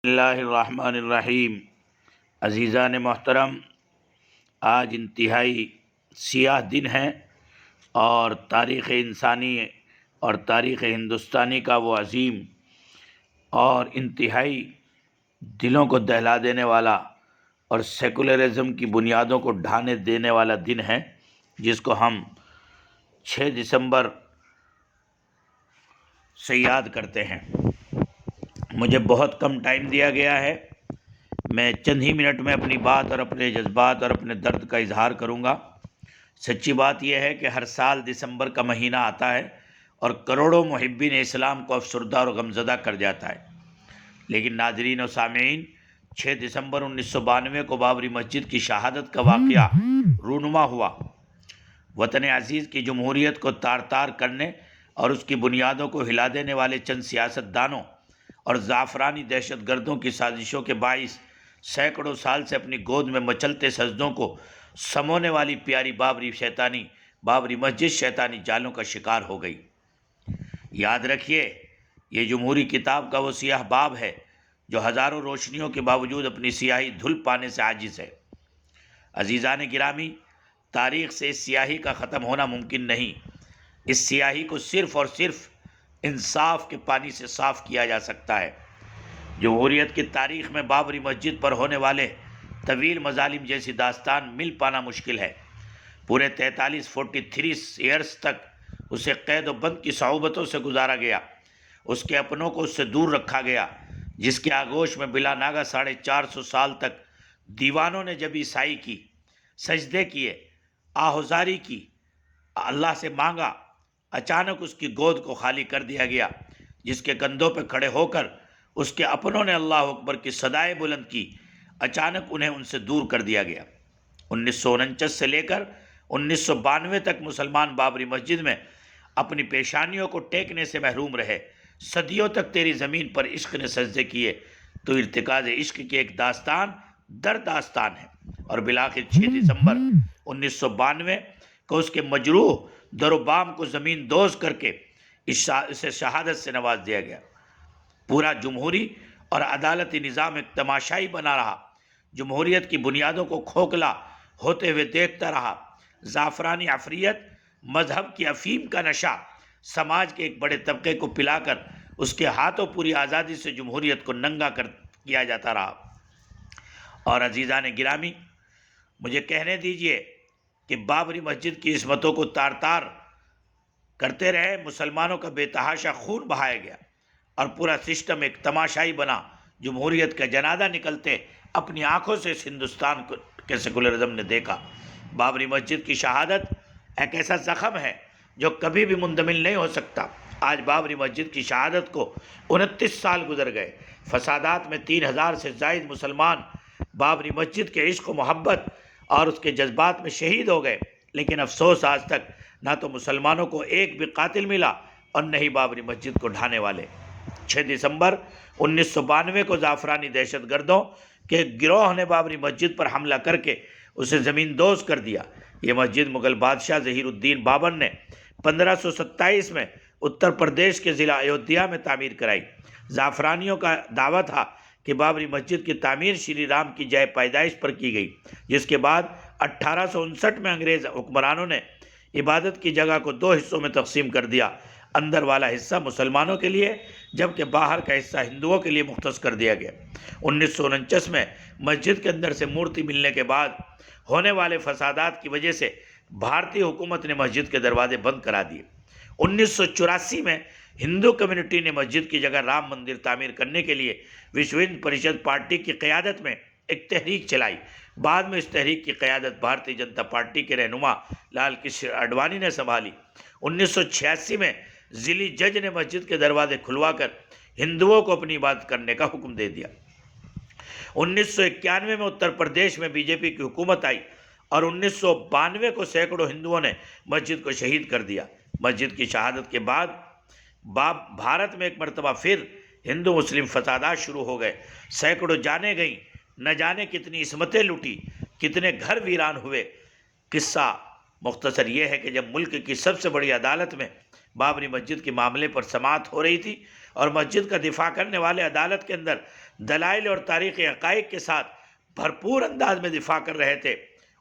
اللہ الرحمن الرحیم۔ عزیزان محترم، آج انتہائی سیاہ دن ہے اور تاریخ انسانی اور تاریخ ہندوستانی کا وہ عظیم اور انتہائی دلوں کو دہلا دینے والا اور سیکولرزم کی بنیادوں کو ڈھانے دینے والا دن ہے، جس کو ہم 6 دسمبر سے یاد کرتے ہیں۔ مجھے بہت کم ٹائم دیا گیا ہے، میں چند ہی منٹ میں اپنی بات اور اپنے جذبات اور اپنے درد کا اظہار کروں گا۔ سچی بات یہ ہے کہ ہر سال دسمبر کا مہینہ آتا ہے اور کروڑوں محبین اسلام کو افسردہ اور غمزدہ کر جاتا ہے، لیکن ناظرین و سامعین، 6 دسمبر 1992 کو بابری مسجد کی شہادت کا واقعہ رونما ہوا۔ وطن عزیز کی جمہوریت کو تار تار کرنے اور اس کی بنیادوں کو ہلا دینے والے چند سیاست دانوں اور زعفرانی دہشت گردوں کی سازشوں کے باعث سینکڑوں سال سے اپنی گود میں مچلتے سجدوں کو سمونے والی پیاری بابری مسجد شیطانی جالوں کا شکار ہو گئی۔ یاد رکھیے، یہ جمہوری کتاب کا وہ سیاہ باب ہے جو ہزاروں روشنیوں کے باوجود اپنی سیاہی دھل پانے سے عاجز ہے۔ عزیزان گرامی، تاریخ سے اس سیاہی کا ختم ہونا ممکن نہیں۔ اس سیاہی کو صرف اور صرف انصاف کے پانی سے صاف کیا جا سکتا ہے۔ جمہوریت کی تاریخ میں بابری مسجد پر ہونے والے طویل مظالم جیسی داستان مل پانا مشکل ہے۔ پورے 43 ایئرز تک اسے قید و بند کی صعوبتوں سے گزارا گیا، اس کے اپنوں کو اس سے دور رکھا گیا، جس کے آغوش میں بلا ناگہ 450 سال تک دیوانوں نے جب عیسائی کی، سجدے کیے، آہوزاری کی، اللہ سے مانگا، اچانک اس کی گود کو خالی کر دیا گیا، جس کے کندھوں پہ کھڑے ہو کر اس کے اپنوں نے اللہ اکبر کی صدائیں بلند کی، اچانک انہیں ان سے دور کر دیا گیا۔ 1949 سے لے کر 1992 تک مسلمان بابری مسجد میں اپنی پیشانیوں کو ٹیکنے سے محروم رہے۔ صدیوں تک تیری زمین پر عشق نے سجدے کیے، تو ارتکاز عشق کی ایک داستان در داستان ہے، اور بالآخر 6 دسمبر 1992 کو اس کے مجروح در و بام کو زمین دوز کر کے اسے شہادت سے نواز دیا گیا۔ پورا جمہوری اور عدالتی نظام ایک تماشائی بنا رہا، جمہوریت کی بنیادوں کو کھوکھلا ہوتے ہوئے دیکھتا رہا۔ زعفرانی عفریت، مذہب کی افیم کا نشہ سماج کے ایک بڑے طبقے کو پلا کر اس کے ہاتھوں پوری آزادی سے جمہوریت کو ننگا کیا جاتا رہا۔ اور عزیزان گرامی، مجھے کہنے دیجئے کہ بابری مسجد کی عصمتوں کو تار تار کرتے رہے مسلمانوں کا بے تحاشا خون بہایا گیا اور پورا سسٹم ایک تماشائی بنا۔ جمہوریت کا جنازہ نکلتے اپنی آنکھوں سے اس ہندوستان کے سیکولرزم نے دیکھا۔ بابری مسجد کی شہادت ایک ایسا زخم ہے جو کبھی بھی مندمل نہیں ہو سکتا۔ آج بابری مسجد کی شہادت کو 29 سال گزر گئے۔ فسادات میں 3000 سے زائد مسلمان بابری مسجد کے عشق و محبت اور اس کے جذبات میں شہید ہو گئے، لیکن افسوس آج تک نہ تو مسلمانوں کو ایک بھی قاتل ملا اور نہ ہی بابری مسجد کو ڈھانے والے۔ 6 دسمبر 1992 کو زعفرانی دہشت گردوں کے گروہ نے بابری مسجد پر حملہ کر کے اسے زمین دوز کر دیا۔ یہ مسجد مغل بادشاہ ظہیر الدین بابر نے 1527 میں اتر پردیش کے ضلع ایودھیا میں تعمیر کرائی۔ زعفرانیوں کا دعویٰ تھا کہ بابری مسجد کی تعمیر شری رام کی جائے پیدائش پر کی گئی، جس کے بعد 1859 میں انگریز حکمرانوں نے عبادت کی جگہ کو 2 حصوں میں تقسیم کر دیا۔ اندر والا حصہ مسلمانوں کے لیے جبکہ باہر کا حصہ ہندوؤں کے لیے مختص کر دیا گیا۔ 1949 میں مسجد کے اندر سے مورتی ملنے کے بعد ہونے والے فسادات کی وجہ سے بھارتی حکومت نے مسجد کے دروازے بند کرا دیے۔ 1984 میں ہندو کمیونٹی نے مسجد کی جگہ رام مندر تعمیر کرنے کے لیے وشو ہندو پریشد پارٹی کی قیادت میں ایک تحریک چلائی۔ بعد میں اس تحریک کی قیادت بھارتی جنتا پارٹی کے رہنما لال کرشن اڈوانی نے سنبھالی۔ 1986 میں ضلعی جج نے مسجد کے دروازے کھلوا کر ہندوؤں کو اپنی عبادت کرنے کا حکم دے دیا۔ 1991 میں اتر پردیش میں بی جے پی کی حکومت آئی اور 1992 کو سینکڑوں ہندوؤں نے مسجد کو شہید کر دیا۔ مسجد کی شہادت کے بعد بھارت میں ایک مرتبہ پھر ہندو مسلم فسادات شروع ہو گئے۔ سینکڑوں جانیں گئیں، نہ جانے کتنی عصمتیں لوٹی، کتنے گھر ویران ہوئے۔ قصہ مختصر یہ ہے کہ جب ملک کی سب سے بڑی عدالت میں بابری مسجد کے معاملے پر سماعت ہو رہی تھی اور مسجد کا دفاع کرنے والے عدالت کے اندر دلائل اور تاریخی حقائق کے ساتھ بھرپور انداز میں دفاع کر رہے تھے،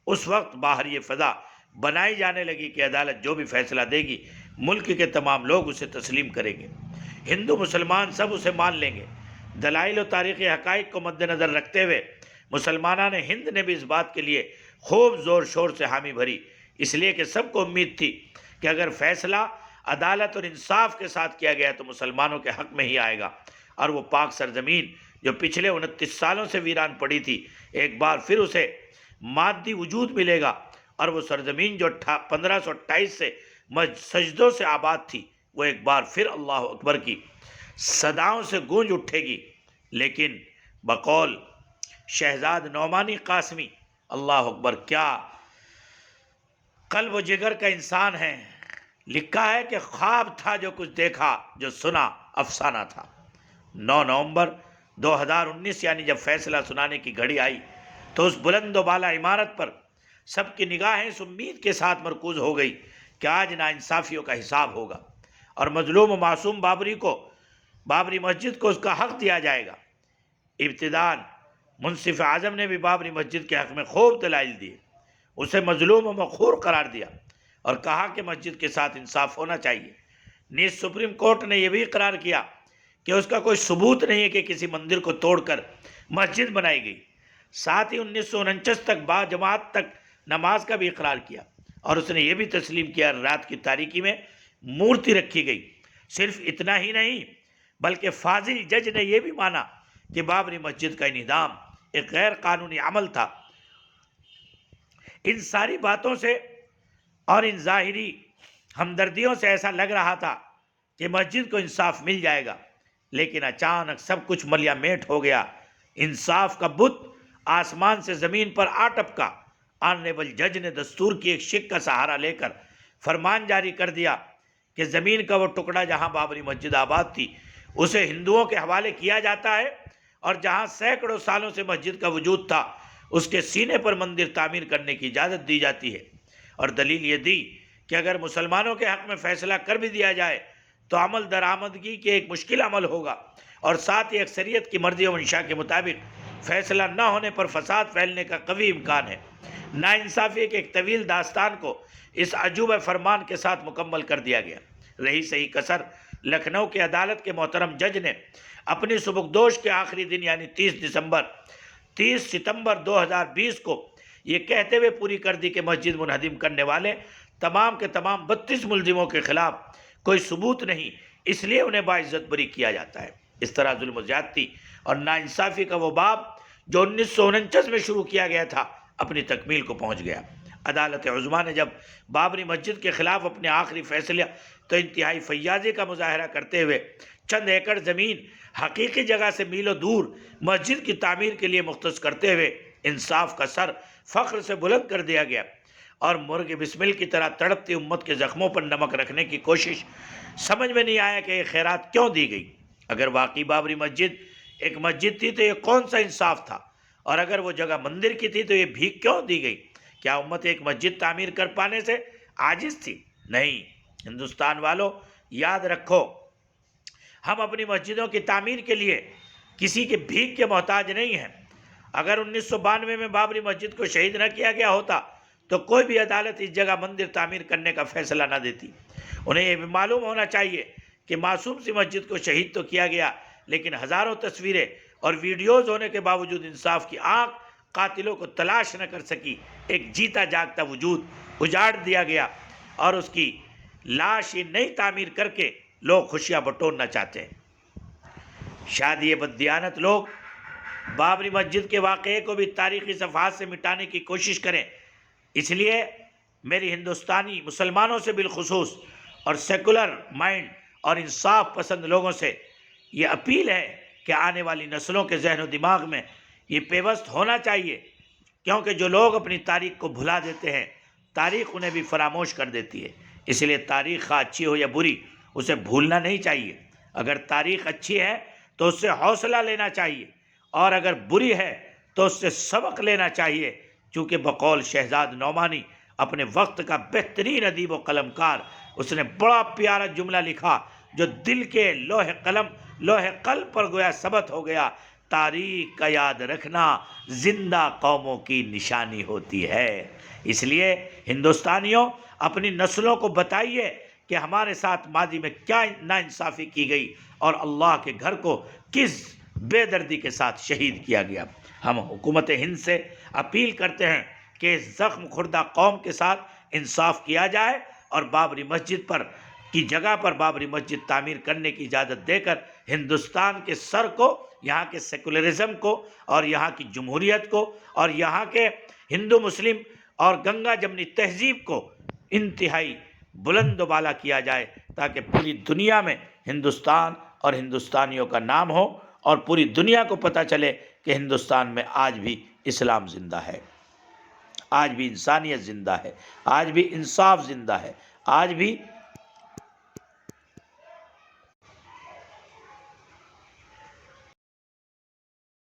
اس وقت باہر یہ فضا بنائی جانے لگی کہ عدالت جو بھی فیصلہ دے گی ملک کے تمام لوگ اسے تسلیم کریں گے، ہندو مسلمان سب اسے مان لیں گے۔ دلائل و تاریخی حقائق کو مد نظر رکھتے ہوئے مسلمانان ہند نے بھی اس بات کے لیے خوب زور شور سے حامی بھری، اس لیے کہ سب کو امید تھی کہ اگر فیصلہ عدالت اور انصاف کے ساتھ کیا گیا تو مسلمانوں کے حق میں ہی آئے گا، اور وہ پاک سرزمین جو پچھلے 29 سالوں سے ویران پڑی تھی ایک بار پھر اسے مادی وجود ملے گا، اور وہ سرزمین جو 1528 سے سجدوں سے آباد تھی وہ ایک بار پھر اللہ اکبر کی صداؤں سے گونج اٹھے گی۔ لیکن بقول شہزاد نعمانی قاسمی، اللہ اکبر، کیا قلب و جگر کا انسان ہے، لکھا ہے کہ خواب تھا جو کچھ دیکھا، جو سنا افسانہ تھا۔ 9 نومبر 2019 یعنی جب فیصلہ سنانے کی گھڑی آئی تو اس بلند و بالا عمارت پر سب کی نگاہیں اس امید کے ساتھ مرکوز ہو گئی کہ آج ناانصافیوں کا حساب ہوگا اور مظلوم و معصوم بابری مسجد کو اس کا حق دیا جائے گا۔ ابتداءً منصف اعظم نے بھی بابری مسجد کے حق میں خوب دلائل دیے، اسے مظلوم و مقہور قرار دیا اور کہا کہ مسجد کے ساتھ انصاف ہونا چاہیے۔ نیز سپریم کورٹ نے یہ بھی اقرار کیا کہ اس کا کوئی ثبوت نہیں ہے کہ کسی مندر کو توڑ کر مسجد بنائی گئی۔ ساتھ ہی 1949 تک با جماعت تک نماز کا بھی اقرار کیا، اور اس نے یہ بھی تسلیم کیا رات کی تاریکی میں مورتی رکھی گئی۔ صرف اتنا ہی نہیں بلکہ فاضل جج نے یہ بھی مانا کہ بابری مسجد کا انہدام ایک غیر قانونی عمل تھا۔ ان ساری باتوں سے اور ان ظاہری ہمدردیوں سے ایسا لگ رہا تھا کہ مسجد کو انصاف مل جائے گا، لیکن اچانک سب کچھ ملیا میٹ ہو گیا۔ انصاف کا بت آسمان سے زمین پر آ ٹپکا۔ آنریبل جج نے دستور کی ایک شک کا سہارا لے کر فرمان جاری کر دیا کہ زمین کا وہ ٹکڑا جہاں بابری مسجد آباد تھی اسے ہندوؤں کے حوالے کیا جاتا ہے، اور جہاں سینکڑوں سالوں سے مسجد کا وجود تھا اس کے سینے پر مندر تعمیر کرنے کی اجازت دی جاتی ہے۔ اور دلیل یہ دی کہ اگر مسلمانوں کے حق میں فیصلہ کر بھی دیا جائے تو عمل درآمدگی کے ایک مشکل عمل ہوگا، اور ساتھ ہی اکثریت کی مرضی و منشا کے مطابق فیصلہ نہ ہونے پر فساد پھیلنے کا قوی امکان ہے۔ ناانصافی کے ایک طویل داستان کو اس عجوبہ فرمان کے ساتھ مکمل کر دیا گیا۔ رہی صحیح کسر، لکھنؤ کی عدالت کے محترم جج نے اپنی سبکدوش کے آخری دن یعنی 30 ستمبر 2020 کو یہ کہتے ہوئے پوری کر دی کہ مسجد منہدم کرنے والے تمام کے تمام 32 ملزموں کے خلاف کوئی ثبوت نہیں، اس لیے انہیں باعزت بری کیا جاتا ہے۔ اس طرح ظلم و زیادتی اور ناانصافی کا وہ باب جو 1949 میں شروع کیا گیا تھا اپنی تکمیل کو پہنچ گیا۔ عدالت عظمیٰ نے جب بابری مسجد کے خلاف اپنے آخری فیصلہ تو انتہائی فیاضی کا مظاہرہ کرتے ہوئے چند ایکڑ زمین حقیقی جگہ سے میلوں دور مسجد کی تعمیر کے لیے مختص کرتے ہوئے انصاف کا سر فخر سے بلند کر دیا گیا، اور مرغ بسمل کی طرح تڑپتی امت کے زخموں پر نمک رکھنے کی کوشش۔ سمجھ میں نہیں آیا کہ یہ خیرات کیوں دی گئی۔ اگر واقعی بابری مسجد ایک مسجد تھی تو یہ کون سا انصاف تھا، اور اگر وہ جگہ مندر کی تھی تو یہ بھیک کیوں دی گئی؟ کیا امت ایک مسجد تعمیر کر پانے سے عاجز تھی؟ نہیں، ہندوستان والوں یاد رکھو، ہم اپنی مسجدوں کی تعمیر کے لیے کسی کے بھیک کے محتاج نہیں ہیں۔ اگر 1992 میں بابری مسجد کو شہید نہ کیا گیا ہوتا تو کوئی بھی عدالت اس جگہ مندر تعمیر کرنے کا فیصلہ نہ دیتی۔ انہیں یہ بھی معلوم ہونا چاہیے کہ معصوم سی مسجد کو شہید تو کیا گیا، لیکن ہزاروں تصویریں اور ویڈیوز ہونے کے باوجود انصاف کی آنکھ قاتلوں کو تلاش نہ کر سکی۔ ایک جیتا جاگتا وجود اجاڑ دیا گیا، اور اس کی لاش ہی نئی تعمیر کر کے لوگ خوشیاں بٹورنا چاہتے ہیں۔ شاید یہ بددیانت لوگ بابری مسجد کے واقعے کو بھی تاریخی صفحات سے مٹانے کی کوشش کریں۔ اس لیے میری ہندوستانی مسلمانوں سے بالخصوص اور سیکولر مائنڈ اور انصاف پسند لوگوں سے یہ اپیل ہے کہ آنے والی نسلوں کے ذہن و دماغ میں یہ پیوست ہونا چاہیے، کیونکہ جو لوگ اپنی تاریخ کو بھلا دیتے ہیں تاریخ انہیں بھی فراموش کر دیتی ہے۔ اس لیے تاریخ خواہ اچھی ہو یا بری اسے بھولنا نہیں چاہیے۔ اگر تاریخ اچھی ہے تو اس سے حوصلہ لینا چاہیے، اور اگر بری ہے تو اس سے سبق لینا چاہیے، چونکہ بقول شہزاد نعمانی اپنے وقت کا بہترین ادیب و قلمکار، اس نے بڑا پیارا جملہ لکھا جو دل کے لوح قلب پر گویا ثبت ہو گیا، تاریخ کا یاد رکھنا زندہ قوموں کی نشانی ہوتی ہے۔ اس لیے ہندوستانیوں اپنی نسلوں کو بتائیے کہ ہمارے ساتھ ماضی میں کیا ناانصافی کی گئی اور اللہ کے گھر کو کس بے دردی کے ساتھ شہید کیا گیا۔ ہم حکومت ہند سے اپیل کرتے ہیں کہ زخم خوردہ قوم کے ساتھ انصاف کیا جائے اور بابری مسجد کی جگہ پر بابری مسجد تعمیر کرنے کی اجازت دے کر ہندوستان کے سر کو، یہاں کے سیکولرزم کو اور یہاں کی جمہوریت کو اور یہاں کے ہندو مسلم اور گنگا جمنی تہذیب کو انتہائی بلند و بالا کیا جائے، تاکہ پوری دنیا میں ہندوستان اور ہندوستانیوں کا نام ہو اور پوری دنیا کو پتہ چلے کہ ہندوستان میں آج بھی اسلام زندہ ہے، آج بھی انسانیت زندہ ہے، آج بھی انصاف زندہ ہے، آج بھی